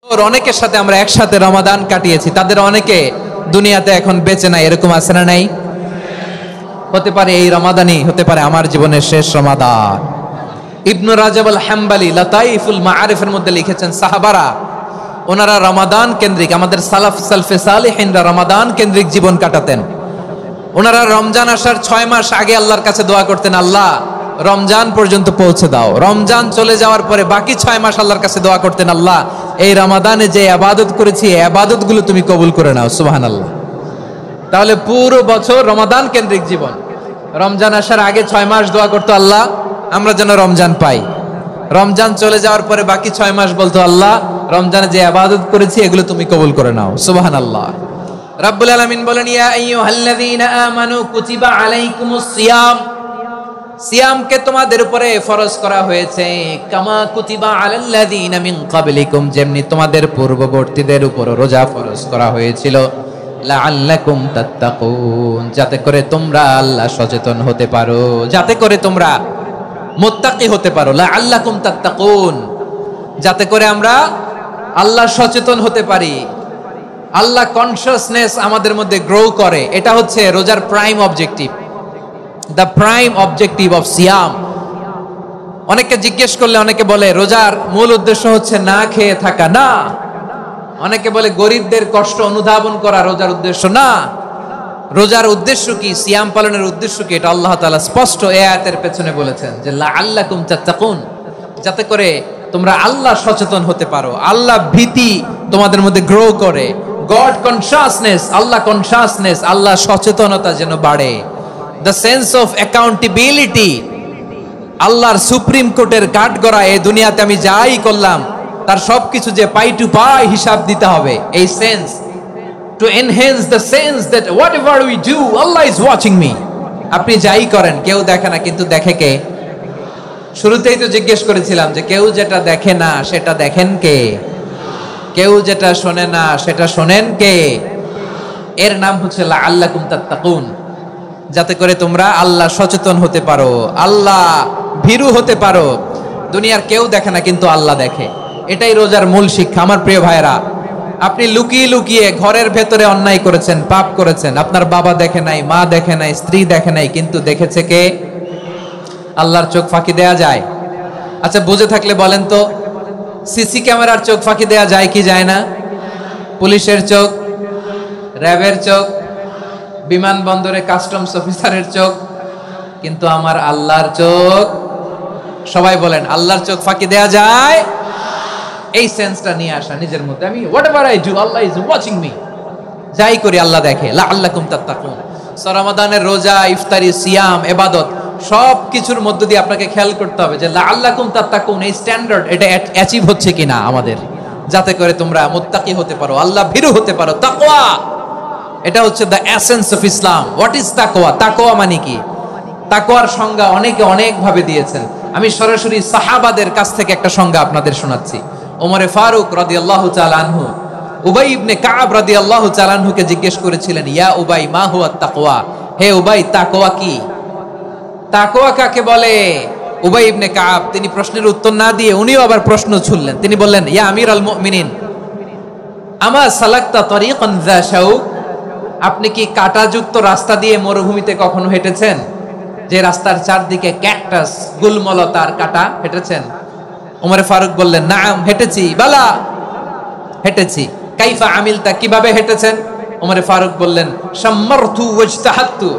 ওর অনেকের সাথে আমরা একসাথে রমাদান কাটিয়েছি, তাদের অনেকে দুনিয়াতে এখন বেঁচে নাই, এরকম আছে না নাই? হতে পারে এই রমাদানই হতে পারে আমার জীবনের শেষ রমাদান। ইবনু রাজব আল হাম্বলি লাতাইফুল মাআরিফের মধ্যে লিখেছেন, সাহাবারা ওনারা রমাদান কেন্দ্রিক, আমাদের সালফে সালিহিনরা রমাদান কেন্দ্রিক জীবন কাটাতেন। ওনারা রমজান আসার 6 মাস আগে আল্লাহর কাছে দোয়া করতেন, আল্লাহ রমজান পর্যন্ত পৌঁছে দাও। রমজান চলে যাওয়ার পরে বাকি 6 মাস আল্লাহর কাছে দোয়া করতেন, আল্লাহ এই রমাদানে যে ইবাদত করেছি এই ইবাদতগুলো তুমি কবুল করে নাও। সুবহানাল্লাহ। তাহলে পুরো বছর রমাদান কেন্দ্রিক জীবন। রমজান আসার আগে 6 মাস দোয়া করতো, আল্লাহ আমরা যেন রমজান পাই। রমজান চলে যাওয়ার পরে বাকি 6 মাস বলতো, আল্লাহ রমজানে যে ইবাদত করেছি এগুলো তুমি কবুল করে নাও। সুবহানাল্লাহ। রাব্বুল আলামিন বলেন, ইয়া আইয়ুহাল্লাযীনা আমানু কুতিবা আলাইকুমুস সিয়াম, সিয়ামকে তোমাদের উপরে ফরজ করা হয়েছে, কামা কুতিবা আলাল্লাযীনা মিন ক্বাবলিকুম, যেমনি তোমাদের পূর্ববর্তীদের উপর রোজা ফরজ করা হয়েছিল, লাআল্লাকুম তাত্তাকুন, যাতে করে তোমরা আল্লাহ সচেতন হতে পারো, যাতে করে তোমরা মুত্তাকি হতে পারো। লাআল্লাকুম তাত্তাকুন, যাতে করে আমরা আল্লাহ সচেতন হতে পারি, আল্লাহ কনসিয়াসনেস আমাদের মধ্যে গ্রো করে। এটা হচ্ছে রোজার prime objective, the prime objective of সিয়াম। অনেকে জিজ্ঞেস করলে অনেকে বলে রোজার মূল উদ্দেশ্য হচ্ছে না খেয়ে থাকা, না। অনেকে বলে গরিবদের কষ্ট অনুধাবন করা রোজার উদ্দেশ্য, না। রোজার উদ্দেশ্য কি, সিয়াম পালনের উদ্দেশ্য কি, এটা আল্লাহ তাআলা স্পষ্ট এই আয়াতের পেছনে বলেছেন যে লাআল্লাকুম তাত্তাকুন, যাতে করে তোমরা আল্লাহ সচেতন হতে পারো, আল্লাহ ভীতি তোমাদের মধ্যে গ্রো করে, গড কনসিয়াসনেস, আল্লাহ কনসিয়াসনেস, আল্লাহ সচেতনতা যেন বাড়ে, দ্য সেন্স অফ অ্যাকাউন্টেবিলিটি, আল্লাহর সুপ্রিম কোর্টের কাঠগড়া এই দুনিয়াতে আমি যাই করলাম তার সবকিছু যে পাই টু পাই হিসাব দিতে হবে, এই sense, to enhance the sense that what ever we do Allah is watching me. আপনি যাই করেন কেউ দেখে না, কিন্তু দেখে কে? শুরুতেই তো জিজ্ঞেস করেছিলাম যে কেউ যেটা দেখে না সেটা দেখেন কে? কেউ যেটা শোনে না সেটা শোনেন কে? এর নাম হচ্ছে লাআল্লাকুম তাত্তাকুন, যাতে করে তোমরা আল্লাহ সচেতন হতে পারো, আল্লাহ ভীরু হতে পারো। দুনিয়ার কেউ দেখে না, কিন্তু আল্লাহ দেখে। এটাই রোজার মূল শিক্ষা। আমার প্রিয় ভাইরা, আপনি লুকিয়ে লুকিয়ে ঘরের ভেতরে অন্যায় করেছেন, পাপ করেছেন, আপনার বাবা দেখে নাই, মা দেখে নাই, স্ত্রী দেখে নাই, কিন্তু দেখেছে কে? আল্লাহর চোখ ফাঁকি দেয়া যায়? আচ্ছা বুঝে থাকলে বলেন তো, সিসি ক্যামেরার চোখ ফাঁকি দেয়া যায় কি যায় না? পুলিশের চোখ, র্যাবের চোখ, বিমানবন্দরে কাস্টমস অফিসারের চোখ, কিন্তু আমার আল্লাহর চোখ? সবাই বলেন, আল্লাহর চোখ ফাঁকি দেয়া যায়? এই সেন্সটা নিয়ে আসা নিজের মধ্যে, আমি whatever I do Allah is watching me, যাই করি আল্লাহ দেখে। লাআল্লাকুম তাত্তাকুন। রমাদানের রোজা, ইফতারি, সিয়াম, ইবাদত সব কিছুর মধ্য দিয়ে আপনাকে খেয়াল করতে হবে যে লাআল্লাকুম তাত্তাকুন এই স্ট্যান্ডার্ড এটা অ্যাচিভ হচ্ছে কিনা আমাদের, যাতে করে তোমরা মুত্তাকি হতে পারো, আল্লাহ ভীরু হতে পারো। তাকওয়া, এটা হচ্ছে the essence of Islam. What is তাকওয়া? তাকওয়া মানে কি? তাকওয়ার সংজ্ঞা অনেকে অনেক ভাবে দিয়েছেন। আমি সরাসরি সাহাবাদের কাছ থেকে একটা সংজ্ঞা আপনাদের শোনাচ্ছি। ওমরে ফারুক রাদিয়াল্লাহু তাআলা আনহু উবাই ইবনে কাব রাদিয়াল্লাহু তাআলা আনহুকে জিজ্ঞেস করেছিলেন, ইয়া উবাই মা হুয়া তাকওয়া, হে উবাই তাকওয়া কি? তাকওয়া কাকে বলে? উবাই ইবনে কাব তিনি প্রশ্নের উত্তর না দিয়ে উনিও আবার প্রশ্ন ছুড়লেন। তিনি বললেন, ইয়া আমিরাল মুমিনিন, আমা সালাকতা তরিকান যা শাউক, আপনি কি কাঁটাযুক্ত রাস্তা দিয়ে মরুভূমিতে কখনো হেঁটেছেন? যে রাস্তার চারদিকে ক্যাকটাস, গুলমলতার কাঁটা, হেঁটেছেন? ওমরে ফারুক বললেন, নাম হেঁটেছি। বালা, হেঁটেছি। কাইফা আমিলতা, কিভাবে হেঁটেছেন? ওমরে ফারুক বললেন, শাম্মারতু ওয়াজতাহাতু,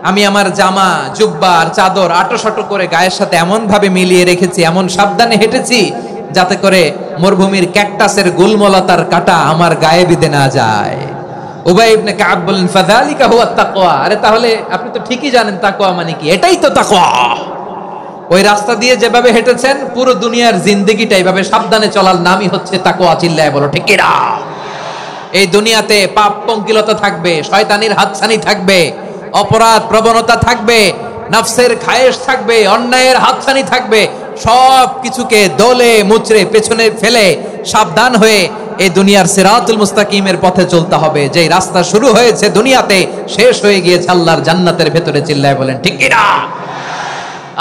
আমি আমার জামা, জুব্বা আর চাদর আটোসাটো করে গায়ের সাথে এমন ভাবে মিলিয়ে রেখেছি, এমন সাবধানে হেঁটেছি যাতে করে মরুভূমির ক্যাকটাসের গুলমলতার কাঁটা আমার গায়ে বিঁধে না যায়। উবাই ইবনে কাব বললেন, ফাযালিকা হুয়া তাকওয়া, আরে তাহলে আপনি তো ঠিকই জানেন তাকওয়া মানে কি, এটাই তো তাকওয়া। ওই রাস্তা দিয়ে যেভাবে হেঁটেছেন পুরো দুনিয়ার জিন্দেগিটা এইভাবে সাবধানে চলার নামই হচ্ছে তাকওয়া। চিল্লায় বলো ঠিক কিনা? এই দুনিয়াতে পাপ পঙ্কিলতা থাকবে, শয়তানির হাতছানি থাকবে, অপরাধ প্রবণতা থাকবে, নফসের খায়েশ থাকবে, অন্যায়ের হাতছানি থাকবে, সব কিছুকে দলে মুচড়ে পেছনে ফেলে সাবধান হয়ে এই দুনিয়ার সিরাতুল মুস্তাকিমের পথে চলতে হবে। যেই রাস্তা শুরু হয়েছে দুনিয়াতে শেষ হয়ে গিয়েছে আল্লাহর জান্নাতের ভেতরে। চিল্লায় বলেন ঠিক কিনা?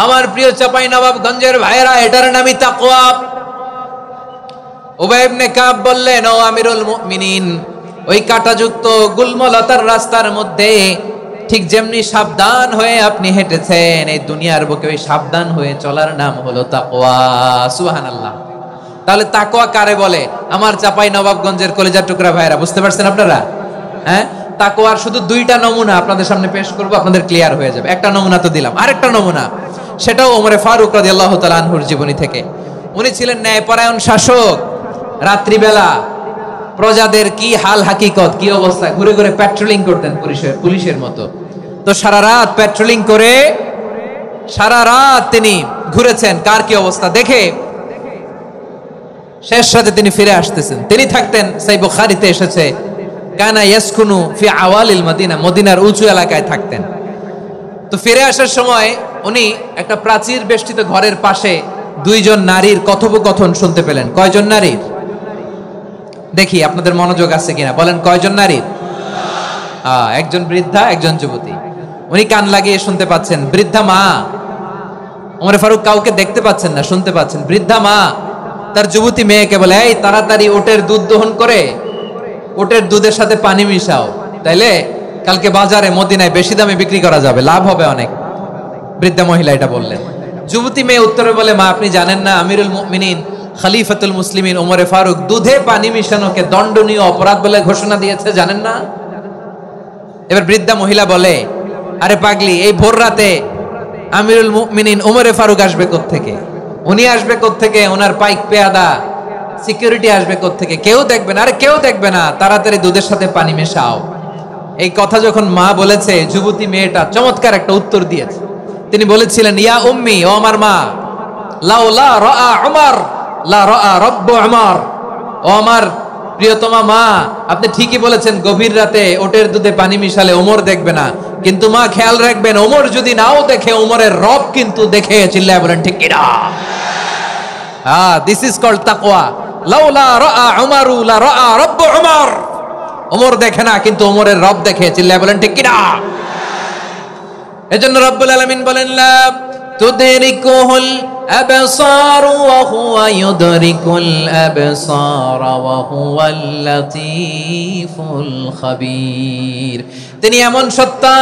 আমার প্রিয় চাঁপাইনবাবগঞ্জের ভাইয়েরা, এটার নামই তাকওয়া। উবাই ইবনে কাব বললেন, ও আমিরুল মুমিনিন, ওই কাঁটাযুক্ত গুল্মলতার রাস্তার মধ্যে ঠিক যেমনি সাবধান হয়ে আপনি হেঁটেছেন, এই দুনিয়ার বুকে ওই সাবধান হয়ে চলার নাম হলো তাকওয়া। সুবহানাল্লাহ। তাহলে তাকওয়া কারে বলে? আমার চাপাই নবাবগঞ্জের কলিজার টুকরা ভাইরা, বুঝতে পারছেন আপনারা? হ্যাঁ, তাকওয়ার শুধু দুইটা নমুনা আপনাদের সামনে পেশ করব, আপনাদের ক্লিয়ার হয়ে যাবে। একটা নমুনা তো দিলাম, আরেকটা নমুনা, সেটাও ওমরে ফারুক রাদিয়াল্লাহু তাআলা আনহুর জীবনী থেকে। উনি ছিলেন ন্যায়পরায়ণ শাসক। রাত্রিবেলা প্রজাদের কি হাল হাকিকত, কি অবস্থা, ঘুরে ঘুরে প্যাট্রোলিং করতেন পুলিশের মতো। তো সারা রাত প্যাট্রোলিং করে সারা রাত তিনি ঘুরেছেন কার কি অবস্থা দেখে, শেষ রাতে তিনি ফিরে আসতেছেন। তিনি থাকতেন, সেই বুখারীতে এসেছে, কানা ইয়াসকুনু ফি আওয়ালিল মদিনা, মদিনার উঁচু এলাকায় থাকতেন। তো ফিরে আসার সময় উনি একটা প্রাচীর বেষ্টিত ঘরের পাশে দুইজন নারীর কথোপকথন শুনতে পেলেন। কয়জন নারীর? দেখি আপনাদের মনোযোগ আছে কিনা, বলেন কয়জন নারীর? একজন বৃদ্ধা, একজন যুবতী। উনি কান লাগিয়ে শুনতে পাচ্ছেন। বৃদ্ধা মা, ওমরে ফারুক কাউকে দেখতে পাচ্ছেন না, শুনতে পাচ্ছেন। বৃদ্ধা মা তার যুবতী মেয়েকে বলে, এই তাড়াতাড়ি ওটের দুধ দহন করে ওটের দুধের সাথে পানি মিশাও, তাইলে কালকে বাজারে মদিনায় বেশি দামে বিক্রি করা যাবে, লাভ হবে অনেক। বৃদ্ধা মহিলা এটা বললেন। যুবতী মেয়ে উত্তরে বলে, মা আপনি জানেন না আমিরুল মুমিনিন খলিফাতুল মুসলিমিন ওমরে ফারুক দুধে পানি মিশানোকে দণ্ডনীয় অপরাধ বলে ঘোষণা দিয়েছে, জানেন না? এবার বৃদ্ধা মহিলা বলে, আরে পাগলি, এই ভোর রাতে আমিরুল মুমিনিন ওমরে ফারুক আসবে কোত্থেকে? উনি আসবে কোত্থেকে? ওনার পাইক পেয়াদা সিকিউরিটি আসবে কোত্থেকে? কেউ দেখবে না। আরে কেউ দেখবে না, তাড়াতাড়ি দুধের সাথে পানি মেশাও। এই কথা যখন মা বলেছে, যুবতী মেয়েটা চমৎকার একটা উত্তর দিয়েছে। তিনি বলেছিলেন, ইয়া উম্মি, ও আমার মা, লাউলা রাআ উমর লা রাআ রব্বু উমর, ও আমার প্রিয়তমা মা, আপনি ঠিকই বলেছেন, গভীর রাতে ওটের দুধে পানি মিশালে ওমর দেখবে না, কিন্তু মা খেয়াল রাখবেন, ওমর যদি নাও দেখে, ওমরের রব কিন্তু দেখে। চিল্লায় বলেন ঠিক কিনা? দিস ইজ কল্ড তাকওয়া। লাউলা রাআ উমরু লা রাআ রব্বু উমর, ওমর দেখে না কিন্তু ওমরের রব দেখে। চিল্লায় বলেন ঠিক কিনা? এজন্য রব্বুল আলামিন বলেন, লা তুদরিকুহুল আবসার ওয়া হুয়া ইউদরিকুল আবসার ওয়া হুয়াল লাতীফুল খাবীর। তিনি এমন সত্তা,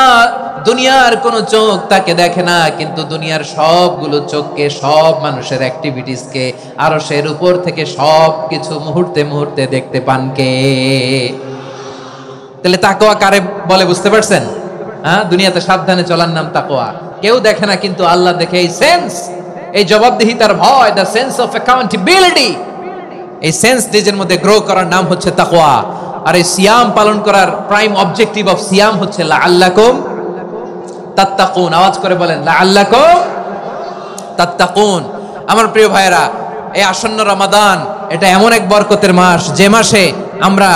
দুনিয়ার কোন চোখ তাকে দেখে না, কিন্তু দুনিয়ার সবগুলো চোখকে, সব মানুষের অ্যাক্টিভিটিসকে আরশের উপর থেকে সব কিছু মুহূর্তে মুহূর্তে দেখতে পান কে? তাহলে তাকওয়া কারে বলে বুঝতে পারছেন? দুনিয়াতে সাবধানে চলার নাম তাকওয়া। কেউ দেখে না কিন্তু আল্লাহ দেখে। এই সেন্স, এই জবাবদিহিতার ভয়, দ্য সেন্স অফ অ্যাকাউন্টেবিলিটি, এই সেন্স নিজের মধ্যে গ্রো করার নাম হচ্ছে তাকওয়া। আর এই সিয়াম পালন করার প্রাইম অবজেক্টিভ অফ সিয়াম হচ্ছে লাআল্লাকুম তাত্তাকুন। আওয়াজ করে বলেন, লাআল্লাকুম তাত্তাকুন। আমার প্রিয় ভাইরা, এই আসন্ন রমাদান এটা এমন এক বরকতের মাস, যে মাসে আমরা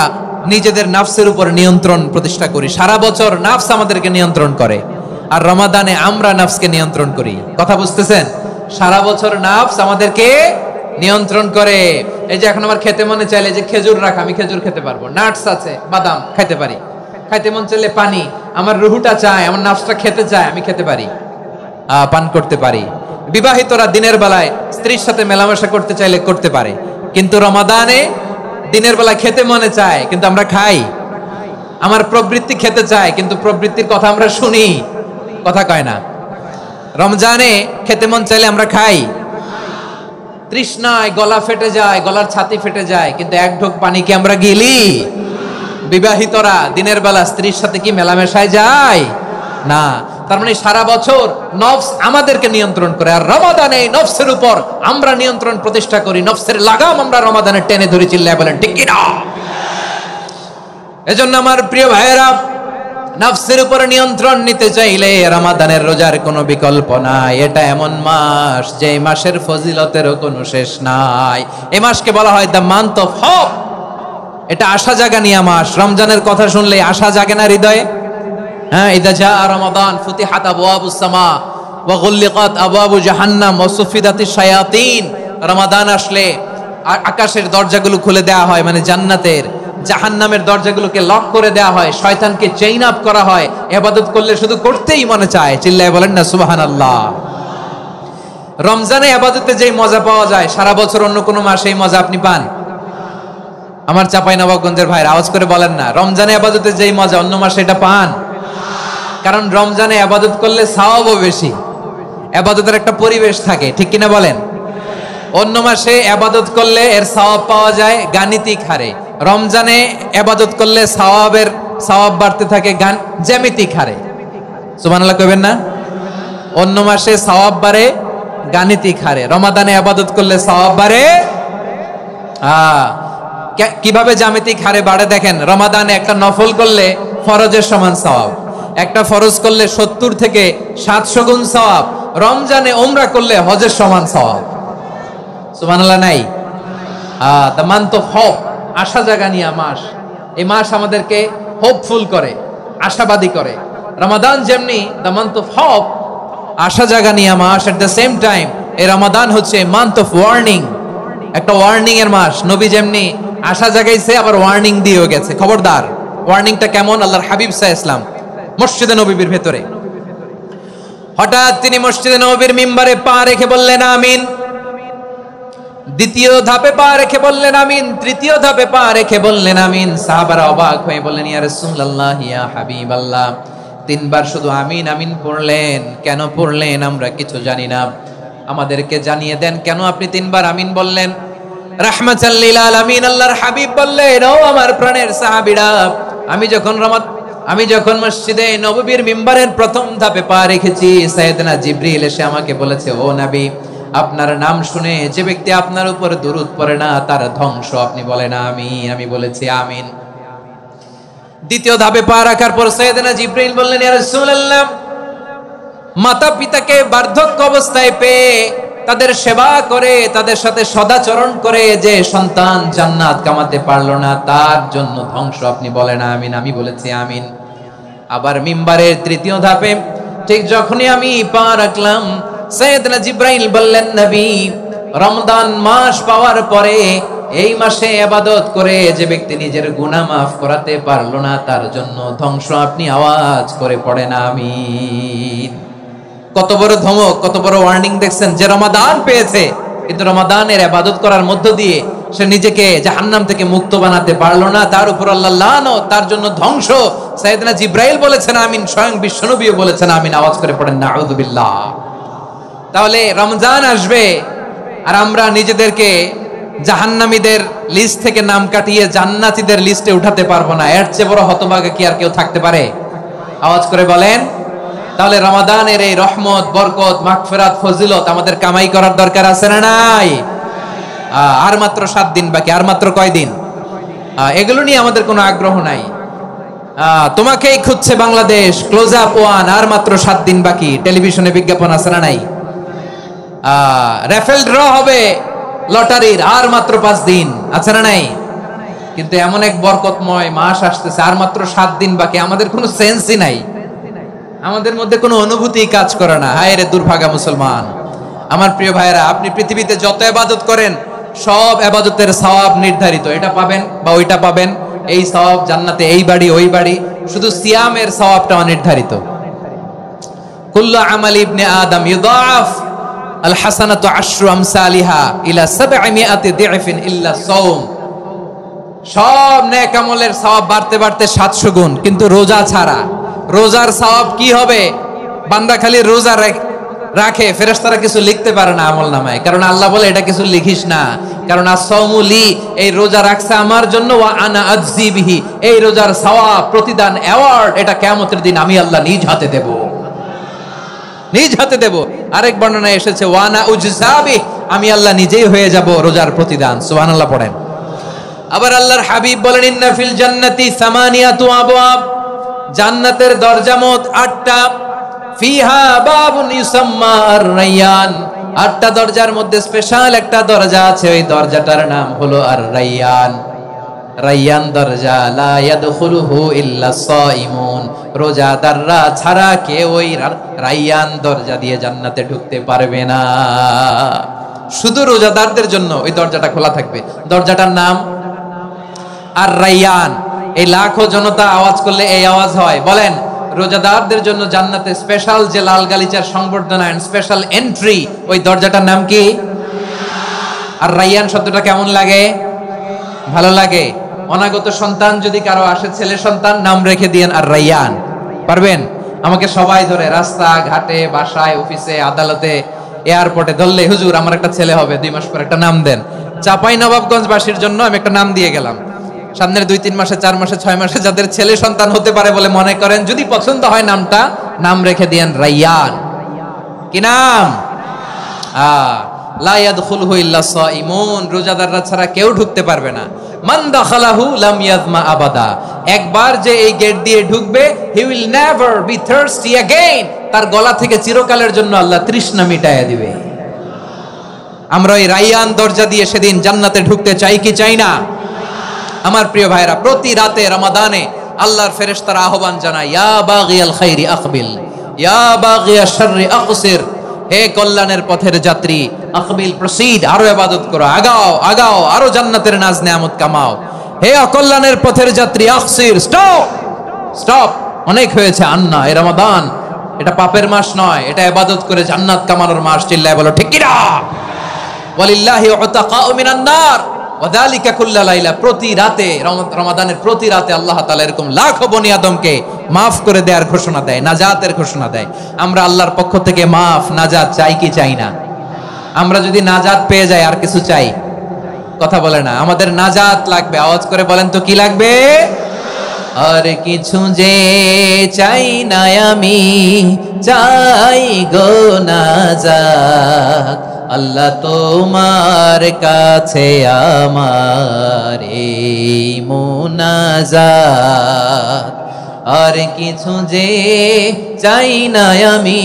নিজেদের নাফসের উপর নিয়ন্ত্রণ প্রতিষ্ঠা করি। সারা বছর নাফস আমাদেরকে নিয়ন্ত্রণ করে, আর রমাদানে আমরা নাফসকে নিয়ন্ত্রণ করি। কথা বুঝতেছেন? সারা বছর নাফস আমাদেরকে নিয়ন্ত্রণ করে। এই যে এখন আমার খেতে মনে চাইলে যে খেজুর রাখ, আমি খেজুর খেতে পারবো, নাটস আছে, বাদাম খাইতে পারি। খাইতে মন চাইলে পানি, আমার রুহুটা চায়, আমার নাফসটা খেতে চায়, আমি খেতে পারি, পান করতে পারি। বিবাহিতরা দিনের বেলায় স্ত্রীর সাথে মেলামেশা করতে চাইলে করতে পারে, কিন্তু রমাদানে দিনের বেলা খেতে মনে চায় কিন্তু আমরা খাই। আমার প্রবৃত্তি খেতে চায় কিন্তু প্রবৃত্তির কথা আমরা শুনি, কথা কয় না। রমজানে খেতে মন চাইলে আমরা খাই, তৃষ্ণায় গলা ফেটে যায়, গলার ছাতি ফেটে যায়, কিন্তু এক ঢোক পানি কি আমরা গিলি? বিবাহিতরা দিনের বেলা স্ত্রীর সাথে কি মেলামেশায় যায় না। তার মানে সারা বছর নফস আমাদেরকে নিয়ন্ত্রণ করে, আর রমাদানে নফসের উপর আমরা নিয়ন্ত্রণ প্রতিষ্ঠা করি। নফসের লাগাম আমরা রমাদানে টেনে ধরে। চিল্লায় বলেন ঠিক কি না? এজন্য আমার প্রিয় ভাইয়েরা, নফসের উপর নিয়ন্ত্রণ নিতে চাইলে রমাদানের রোজার কোনো বিকল্প নাই। এটা এমন মাস যে মাসের ফজিলতেরও কোনো শেষ নাই। এই মাসকে বলা হয় দ্য মান্থ অফ হোপ। এটা আশা জাগানিয়া মাস। রমজানের কথা শুনলে আশা জাগে না হৃদয়ে? হ্যাঁ, ইদা জা রমাদান ফুতিহাত আবওয়াবুস সামা ওয়া গুল্লিকাত আবওয়াবু জাহান্নাম ওয়া সুফিদাতিশ শায়াতিন। রমাদান আসলে আকাশের দরজাগুলো খুলে দেওয়া হয়, মানে জান্নাতের। জাহান্নামের দরজাগুলোকে লক করে দেওয়া হয়, শয়তানকে চেইন আপ করা হয়। ইবাদত করলে শুধু করতেই মনে চায়। চিল্লায় বলেন না সুবহানাল্লাহ। রমজানে ইবাদতে যেই মজা পাওয়া যায়, সারা বছর অন্য কোনো মাসে এই মজা আপনি পান? আমার চাঁপাইনবাবগঞ্জের ভাইরা আওয়াজ করে বলেন না, রমজানে ইবাদতের যেই মজা অন্য মাসে এটা পান? কারণ রমজানে ইবাদত করলে সওয়াবও বেশি, ইবাদতের একটা পরিবেশ থাকে, ঠিক কিনা বলেন? অন্য মাসে ইবাদত করলে এর সওয়াব পাওয়া যায় গাণিতিক হারে, রমজানে ইবাদত করলে সওয়াব বাড়তে থাকে জ্যামিতিক হারে। সুবহানাল্লাহ কইবেন না? অন্য মাসে সওয়াব বাড়ে গাণিতিক হারে, রমাদানে ইবাদত করলে সওয়াব বাড়ে কিভাবে জ্যামিতিক হারে বাড়ে দেখেন। রমাদানে একটা নফল করলে ফরজের সমান সওয়াব, একটা ফরজ করলে 70 থেকে 700 গুণ সওয়াব, রমজানে উমরা করলে হজের সমান সওয়াব। সুবহানাল্লাহ নাই? দ্য মান্থ অফ হোপ, আশা জাগানিয়া মাস। এই মাস আমাদেরকে হোপফুল করে, আশাবাদী করে। রমাদান যেমনি দ্য মান্থ অফ হোপ, আশা জাগানিয়া মাস, এট দ্য সেম টাইম এই রমাদান হচ্ছে মান্থ অফ ওয়ার্নিং, একটা ওয়ার্নিং এর মাস। নবী যেমনি আশা জাগাইছে আবার ওয়ার্নিং দিয়েও গেছে, খবরদার। ওয়ার্নিংটা কেমন? আল্লাহর হাবিব সাল্লাল্লাহু আলাইহি ওয়াসাল্লাম মসজিদে নববীর ভেতরে হঠাৎ তিনি মসজিদে নববীর মিম্বারে পা রেখে বললেন আমিন। দ্বিতীয় ধাপে পা রেখে বললেন আমিন, তৃতীয় ধাপে পা রেখে বললেন আমিন। সাহাবারা অবাক হয়ে বললেন ইয়া রাসূলুল্লাহ, ইয়া হাবিবাল্লাহ, 3 বার শুধু আমিন আমিন পড়লেন, কেন পড়লেন আমরা কিছু জানি না, আমাদেরকে জানিয়ে দেন কেন আপনি 3 বার আমিন বললেন। রাহমাতাল লিল আলামিন আল্লাহর হাবিব বললেন, ও আমার প্রাণের সাহাবীরা, আমি যখন মসজিদে নববীর মিম্বারের প্রথম ধাপে পা রেখেছি, সাইয়েদনা জিবরিল এসে আমাকে বলেছে, ও নবী, আপনার নাম শুনে যে ব্যক্তি আপনার উপর দুরূদ পড়ে না তার ধ্বংস। আপনি বলেন আমিন। আমি বলেছি আমিন। দ্বিতীয় ধাপে পা রাখার পর সাইয়েদনা জিবরিল বললেন, ইয়া রাসূলুল্লাহ, মাতা পিতাকে বার্ধক্য অবস্থায় পেয়ে তাদের সেবা করে, তাদের সাথে সদাচরণ করে যে সন্তান জান্নাত কামাতে পারলো না তার জন্য ধ্বংস। আপনি বলেন আমিন। আমি বলেছি আমিন। আবার মিম্বারের তৃতীয় ধাপে ঠিক যখনই আমি পা রাখলাম, সাইয়েদনা জিবরাইল বললেন, নবী, রমজান মাস পাওয়ার পরে এই মাসে ইবাদত করে যে ব্যক্তি নিজের গুনাহ মাফ করাতে পারলো না তার জন্য ধ্বংস। আপনি আওয়াজ করে পড়েন আমিন। কত বড় ধমক, কত বড় ওয়ার্নিং দেখছেন। যে রমাদান পেয়েছে কিন্তু রমাদানের ইবাদত করার মধ্য দিয়ে সে নিজেকে জাহান্নাম থেকে মুক্ত বানাতে পারলো না, তার উপর আল্লাহ লানত, তার জন্য ধ্বংস। সাইয়েদনা জিবরাইল বলেছেন আমিন, স্বয়ং বিশ্বনবীও বলেছেন আমিন। আওয়াজ করে পড়েন নাউযুবিল্লাহ। তাহলে রমজান আসবে আর আমরা নিজেদেরকে জাহান্নামীদের লিস্ট থেকে নাম কাটিয়ে জান্নাতীদের লিস্টে উঠাতে পারবো না। এর চেয়ে বড় হতভাগা কি আর কেউ থাকতে পারে? আওয়াজ করে বলেন। তাহলে রমাদানের এই রহমত, বরকত, মাগফিরাত, ফজিলত আমাদের কামাই করার দরকার আছে না নাই? আর মাত্র 7 দিন বাকি। আর মাত্র কয় দিন? এগুলো নিয়ে আমাদের কোনো আগ্রহ নাই। তোমাকেই খুঁজছে বাংলাদেশ, ক্লোজ আপ 1, আর মাত্র 7 দিন বাকি। টেলিভিশনে বিজ্ঞাপন আছে না নাই? রেফেল ড্র হবে লটারির, আর মাত্র 5 দিন, আছে না নাই? কিন্তু এমন এক বরকতময় মাস আসতেছে, আর মাত্র 7 দিন বাকি। আমাদের কোনো সেন্সই নাই, আমাদের মধ্যে কোনো অনুভূতি কাজ করে না। হায় রে দুর্ভাগা মুসলমান। আমার প্রিয় ভাইরা, আপনি পৃথিবীতে যত ইবাদত করেন সব ইবাদতের সওয়াব নির্ধারিত। এটা পাবেন বা ওইটা পাবেন, এই সওয়াব জান্নাতে, এই বাড়ি ওই বাড়ি। শুধু সিয়ামের সওয়াবটা অনির্ধারিত। কুল্লু আমাল ইবনে আদম ইউদাফ আল হাসানাতু আশরু আমসালিহা ইলা 700 দি'ফিন ইল্লা সাওম। সব নেক আমলের সওয়াব বাড়তে বাড়তে 700 গুণ, কিন্তু রোজা ছাড়া। রোজার সওয়াব কি হবে? বান্দা খালি রোজা রাখে, ফেরেশতারা কিছু লিখতে পারে না আমল নামায়, কারণ আল্লাহ বলে এটা কিছু লিখিস না, কারণ আসসাওমু লি, এই রোজা রাখছে আমার জন্য, ওয়া আনা আজজি বিহি, এই রোজার সওয়াব, প্রতিদান, অ্যাওয়ার্ড এটা কিয়ামতের দিন আমি আল্লাহ নিজ হাতে দেব, নিজ হাতে দেব। আরেক বর্ণনায় এসেছে ওয়া আনা উজজা বিহি, আমি আল্লাহ নিজেই হয়ে যাব রোজার প্রতিদান। সুবহানাল্লাহ পড়েন। আবার আল্লাহর হাবিব বলেন, ইন্না ফিল জান্নাতি সামানিয়াতু আবওয়াব, জান্নাতের দরজা মোট 8টা। ফিহা বাবুন ইউসাম্মা আর-রায়্যান, 8টা দরজার মধ্যে স্পেশাল একটা দরজা আছে, ওই দরজাটার নাম হলো আর-রায়্যান। রায়্যান দরজা, লা ইয়াদখুলুহু ইল্লা সাইমুন, রোজাদাররা ছাড়া কেউ ওই রায়্যান দরজা দিয়ে জান্নাতে ঢুকতে পারবে না। শুধু রোজাদারদের জন্য ওই দরজাটা খোলা থাকবে। দরজাটার নাম আর-রায়্যান। এই লাখো জনতা আওয়াজ করলে এই আওয়াজ হয়, বলেন রোজাদারদের জন্য জান্নাতে স্পেশাল যে লাল গালিচার সংবর্ধনা এন্ড স্পেশাল এন্ট্রি, ওই দরজাটার নাম কি? আর রায়্যান শব্দটা কেমন লাগে? ভালো লাগে? অনাগত সন্তান যদি কারো আসে, ছেলে সন্তান, নাম রেখে দিয়েন আর রাইয়ান। পারবেন? আমাকে সবাই ধরে রাস্তা ঘাটে, বাসায়, অফিসে, আদালতে, এয়ারপোর্টে ধরলে, হুজুর আমার একটা ছেলে হবে 2 মাস পর, একটা নাম দেন। চাপাই নবাবগঞ্জবাসীর জন্য আমি একটা নাম দিয়ে গেলাম। সামনের 2-3 মাসে, 4 মাসে, 6 মাসে যাদের ছেলে সন্তান হতে পারে বলে মনে করেন, যদি পছন্দ হয় নামটা, নাম রেখে দিয়েন রাইয়ান। কি নাম? লা ইয়াদখুলহু ইল্লা সাইমুন, রোজাদাররা ছাড়া কেউ ঢুকতে পারবে না। মান দাখালাহু লাম ইয়াজমা আবাদা, একবার যে এই গেট দিয়ে ঢুকবে, he will never be thirsty again, তার গলা থেকে চিরকালের জন্য আল্লাহ তৃষ্ণা মিটায়া দিবে। আমরা এই রাইয়ান দরজা দিয়ে সেদিন জান্নাতে ঢুকতে চাই কি চাই না? আমার প্রিয় ভাইরা, প্রতি রাতে রমাদানে আল্লাহর ফেরেশতারা আহ্বান জানায়, ইয়া বাগিয়াল খাইরি আকবিল, ইয়া বাগিয়াশ শাররি আকসির, হে কল্যাণের পথের যাত্রী, আকবিল প্রসিড, আরো ইবাদত করো, আগাও আগাও, আরো জান্নাতের নাজ নেয়ামত কামাও। হে অকল্যাণের পথের যাত্রী, আকসির, স্টপ স্টপ, অনেক হয়েছে। আন্না, এ রমাদান এটা পাপের মাস নয়, এটা ইবাদত করে জান্নাত কামানোর মাস। চিল্লায় বলো ঠিক কি না? ওয়ালিল্লাহি উতাকাউ মিনান নার ওয়াযালিকা কুল্লা লাইলা, প্রতি রাতে, রমাদানের প্রতি রাতে আল্লাহ তাআলা এরকম লাখো বনি আদমকে মাফ করে দেওয়ার ঘোষণা দেয়, নাজাতের ঘোষণা দেয়। আমরা আল্লাহর পক্ষ থেকে মাফ, নাজাত চাই কি চাই না? আমরা যদি নাজাত পেয়ে যাই আর কিছু চাই? কথা বলে না। আমাদের নাজাত লাগবে, আওয়াজ করে বলেন তো কি লাগবে? আর কিছু যে চাই না আমি, চাই গো নাজাত, আল্লাহ তোমার কাছে আমার এই মুনাজাত। আর কিছু যে চাই না আমি,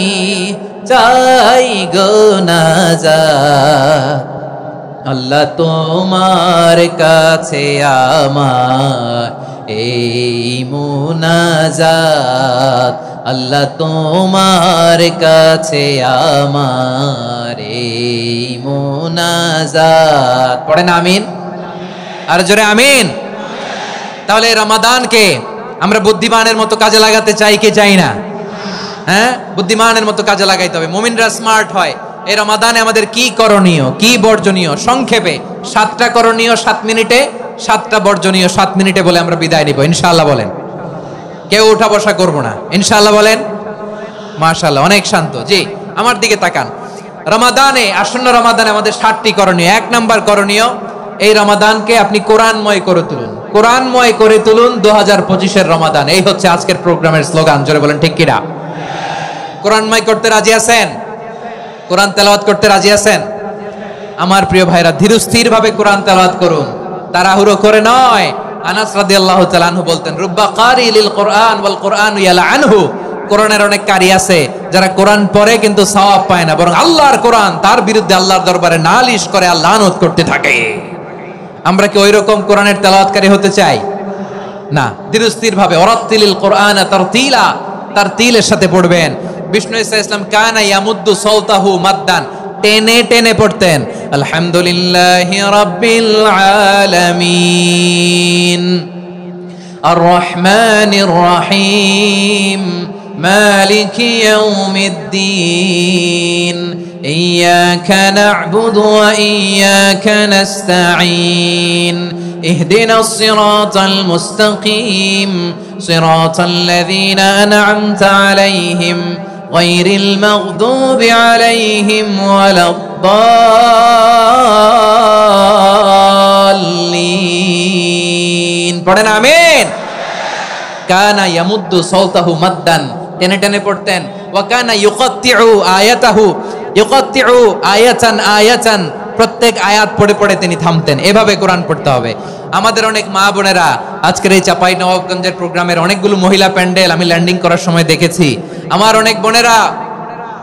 চাই গো নাজাত, আল্লাহ তোমার কাছে আমার এই মুনাজাত, আল্লাহ তোমার কাছে আমার এই মুনাজাত। পড়েন আমিন, আর জোরে আমিন। তাহলে রমাদানকে আমরা বুদ্ধিমানের মতো কাজে লাগাতে চাই কি চাই না? হ্যাঁ, বুদ্ধিমানের মতো কাজে লাগাইতে হবে। মুমিনরা স্মার্ট হয়। এই রমাদানে আমাদের কি করণীয়, কি বর্জনীয়, সংক্ষেপে 7টা করণীয় 7 মিনিটে, 7টা বর্জনীয় 7 মিনিটে বলে আমরা বিদায় নিব ইনশাআল্লাহ। বলেন, কেউ উঠা বসা করবো না ইনশাআল্লাহ। বলেন মাশাআল্লাহ, অনেক শান্ত। জি, আমার দিকে তাকান। রমাদানে, আসন্ন রমাদানে আমাদের 7টি করণীয়। 1 নাম্বার করণীয়, এই রমাদানকে আপনি কোরআনময় করে তুলুন। কোরআনময় করে তুলুন 2025-এর রমাদান। এই হচ্ছে আজকের প্রোগ্রামের স্লোগান। জোরে বলেন ঠিক কিনা? কোরআনময় করতে রাজি আছেন? কোরআন তেলাওয়াত করতে রাজি আছেন? আমার প্রিয় ভাইরা, ধীরস্থির ভাবে কোরআন তেলাওয়াত করুন, তাড়াহুড়ো করে নয়। আনাস রাদিয়াল্লাহু তাআলা আনহু বলতেন, রুব্বা কারি লিল কোরআন ওয়াল কোরআনু ইয়ালআনহু, কোরআনের অনেক কারি আছে যারা কোরআন পড়ে কিন্তু সওয়াব পায় না, বরং আল্লাহর কোরআন তার বিরুদ্ধে আল্লাহর দরবারে নালিশ করে আর লানত করতে থাকে। আমরা কি ওইরকম কোরআনের তেলাওয়াতকারী হতে চাই? না। ধীরস্থির ভাবে, ওয়ারাত্তিলিল কোরআন তারতিলা, তারতিলের সাথে পড়বেন। বিষ্ণু ইসা ইসলাম কানা ইয়ামুদ্দু সাওতাহু মাদ্দান, টেনে টেনে পড়তেন। আলহামদুলিল্লাহি রাব্বিল আলামিন আর রহমানির রহিম মালিকি ইয়াউমিদ্দিন ইয়্যাকা না'বুদু ওয়া ইয়্যাকা নাস্তাঈন ইহদিনাস সিরাতাল মুস্তাকিম সিরাতাল লাযীনা আন'আমতা আলাইহিম গায়রিল মাগদুবি আলাইহিম ওয়ালাদ-দাল্লিন। পড়েন আমিন। কানা ইয়ামুদ্দু সাওতাহু মাদ্দান, টেনে টেনে পড়তেন। ওয়া কানা ইউকাত্তিউ আয়াতাহু, ইউকাত্তিউ আয়াতান আয়াতান, প্রত্যেক আয়াত পড়ে পড়ে তিনি থামতেন। এভাবে কোরআন পড়তে হবে। আমাদের অনেক মা বোনেরা আজকের এই চাপাই নবাবগঞ্জের প্রোগ্রামের অনেকগুলো মহিলা প্যান্ডেল আমি ল্যান্ডিং করার সময় দেখেছি। আমার অনেক বোনেরা,